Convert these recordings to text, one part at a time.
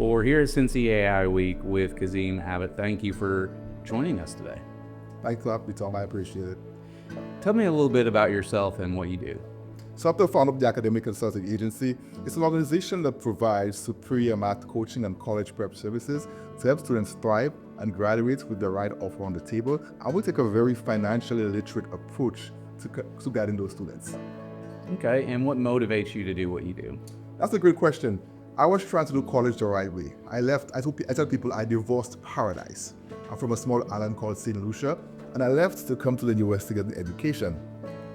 Well, we're here at Cincy AI Week with Kazim Abbot. Thank you for joining us today. Thanks for having me, Tom. I appreciate it. Tell me a little bit about yourself and what you do. So after founding the Academic Consulting Agency, it's an organization that provides superior math coaching and college prep services to help students thrive and graduate with the right offer on the table. And we take a very financially literate approach to guiding those students. Okay, and what motivates you to do what you do? That's a great question. I was trying to do college the right way. I tell people I divorced paradise. I'm from a small island called St. Lucia, and I left to come to the US to get an education.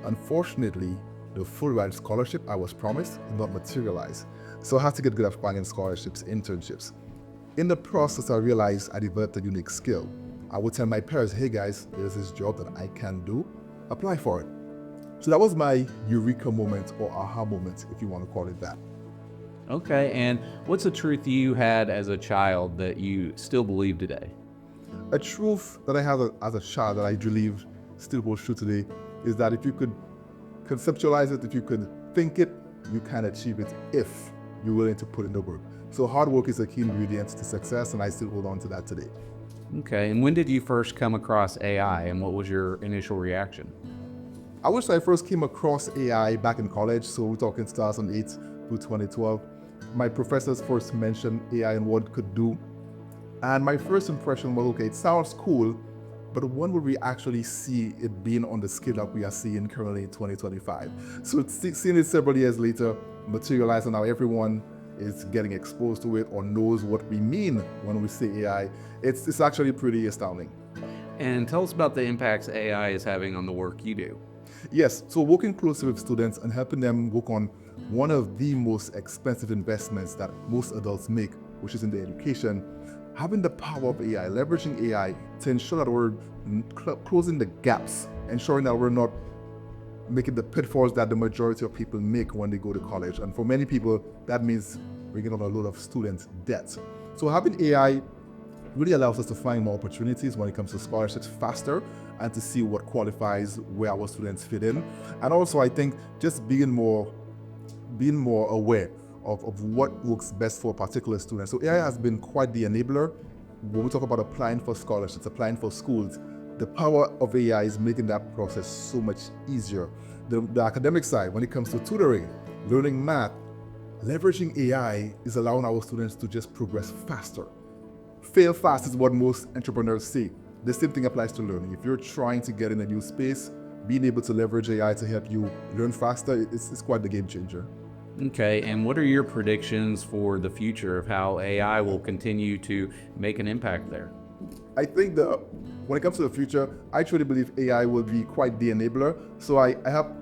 Unfortunately, the full ride scholarship I was promised did not materialize. So I had to get good at finding scholarships, internships. In the process, I realized I developed a unique skill. I would tell my parents, hey guys, there's this job that I can do, apply for it. So that was my eureka moment or aha moment, if you want to call it that. Okay, and what's a truth you had as a child that you still believe today? A truth that I had as a child that I believe still holds true today is that if you could conceptualize it, if you could think it, you can achieve it if you're willing to put in the work. So hard work is a key ingredient to success, and I still hold on to that today. Okay, and when did you first come across AI and what was your initial reaction? I wish I first came across AI back in college, so we're talking 2008 through 2012. My professors first mentioned AI and what it could do. And my first impression was, okay, it sounds cool, but when will we actually see it being on the scale that we are seeing currently in 2025? So seeing it several years later materialize, and now everyone is getting exposed to it or knows what we mean when we say AI, it's actually pretty astounding. And tell us about the impacts AI is having on the work you do. Yes, so working closely with students and helping them work on one of the most expensive investments that most adults make, which is in the education, having the power of AI, leveraging AI to ensure that we're closing the gaps, ensuring that we're not making the pitfalls that the majority of people make when they go to college. And for many people, that means bringing on a lot of student debt. So having AI really allows us to find more opportunities when it comes to scholarships faster and to see what qualifies, where our students fit in. And also, I think just being more aware of what works best for a particular student. So AI has been quite the enabler. When we talk about applying for scholarships, applying for schools, the power of AI is making that process so much easier. The academic side, when it comes to tutoring, learning math, leveraging AI is allowing our students to just progress faster. Fail fast is what most entrepreneurs say. The same thing applies to learning. If you're trying to get in a new space, being able to leverage AI to help you learn faster, it's quite the game changer. Okay, and what are your predictions for the future of how AI will continue to make an impact there? I think when it comes to the future, I truly believe AI will be quite the enabler. So I have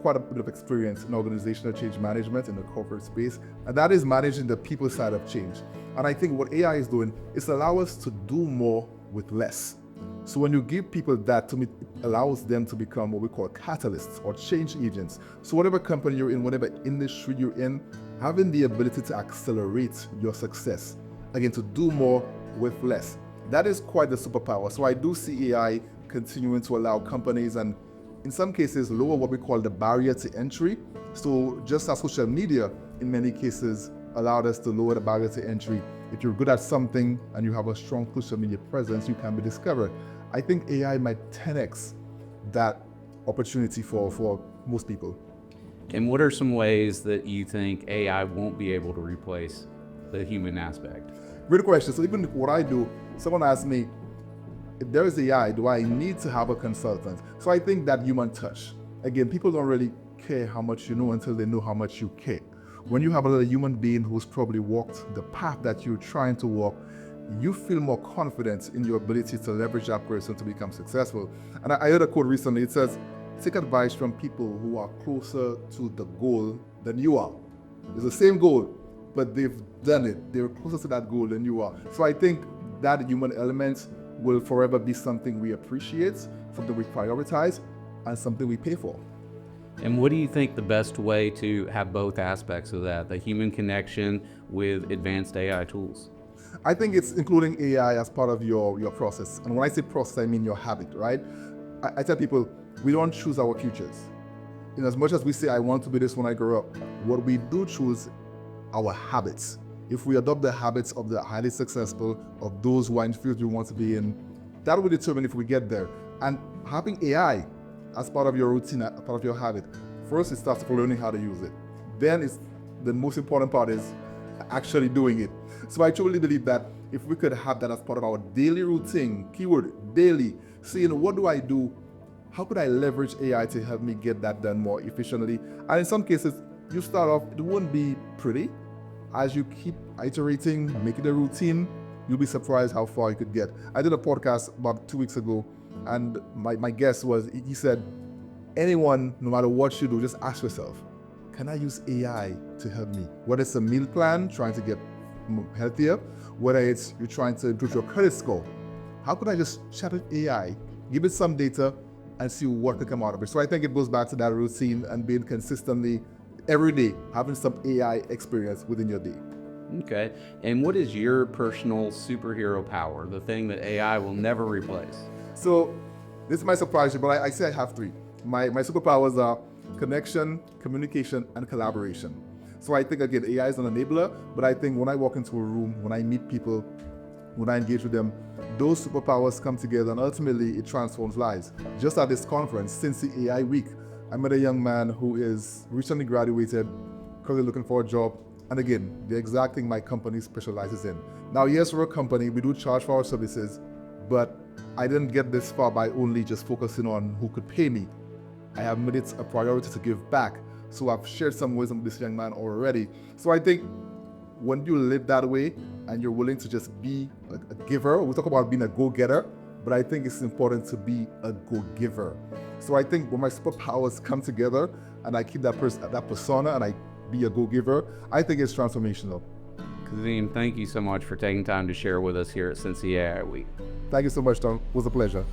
quite a bit of experience in organizational change management in the corporate space, and that is managing the people side of change. And I think what AI is doing is allow us to do more with less. So when you give people that, to me, it allows them to become what we call catalysts or change agents. So whatever company you're in, whatever industry you're in, having the ability to accelerate your success, again, to do more with less. That is quite the superpower. So I do see AI continuing to allow companies and in some cases lower what we call the barrier to entry. So just as social media in many cases allowed us to lower the barrier to entry, if you're good at something and you have a strong social media presence, you can be discovered. I think AI might 10x that opportunity for most people. And what are some ways that you think AI won't be able to replace the human aspect? Great question. So even what I do, someone asked me, if there is AI, do I need to have a consultant? So I think that human touch. Again, people don't really care how much you know until they know how much you care. When you have another human being who's probably walked the path that you're trying to walk, you feel more confident in your ability to leverage that person to become successful. And I heard a quote recently, it says, take advice from people who are closer to the goal than you are. It's the same goal, but they've done it. They're closer to that goal than you are. So I think that human element will forever be something we appreciate, something we prioritize, and something we pay for. And what do you think the best way to have both aspects of that, the human connection with advanced AI tools? I think it's including AI as part of your process. And when I say process, I mean your habit, right? I tell people, we don't choose our futures. In as much as we say, I want to be this when I grow up, what we do choose our habits. if we adopt the habits of the highly successful, of those who are in fields we want to be in, that will determine if we get there. And having AI as part of your routine, as part of your habit, first it starts with learning how to use it. Then the most important part is actually doing it. So I truly believe that if we could have that as part of our daily routine, keyword daily, seeing what do I do, how could I leverage AI to help me get that done more efficiently? And in some cases, you start off, it won't be pretty. As you keep iterating, make it a routine, you'll be surprised how far you could get. I did a podcast about 2 weeks ago, and my guest was, he said, anyone, no matter what you do, just ask yourself, can I use AI to help me? Whether it's a meal plan, trying to get healthier, whether it's you're trying to improve your credit score, how could I just chat with AI, give it some data, and see what could come out of it? So I think it goes back to that routine and being consistently, every day, having some AI experience within your day. Okay. And what is your personal superhero power, the thing that AI will never replace? So this might surprise you, but I say I have three. My superpowers are connection, communication, and collaboration. So I think, again, AI is an enabler, but I think when I walk into a room, when I meet people, when I engage with them, those superpowers come together and ultimately it transforms lives. Just at this conference, Cincy AI Week, I met a young man who is recently graduated, currently looking for a job, and again, the exact thing my company specializes in. Now, yes, we're a company, we do charge for our services, but I didn't get this far by only just focusing on who could pay me. I have made it a priority to give back. So I've shared some wisdom with this young man already. So I think when you live that way and you're willing to just be a giver, we talk about being a go-getter, but I think it's important to be a go-giver. So I think when my superpowers come together and I keep that persona and I be a go-giver, I think it's transformational. Kazim, thank you so much for taking time to share with us here at Cincy AI Week. Thank you so much, Tom. It was a pleasure.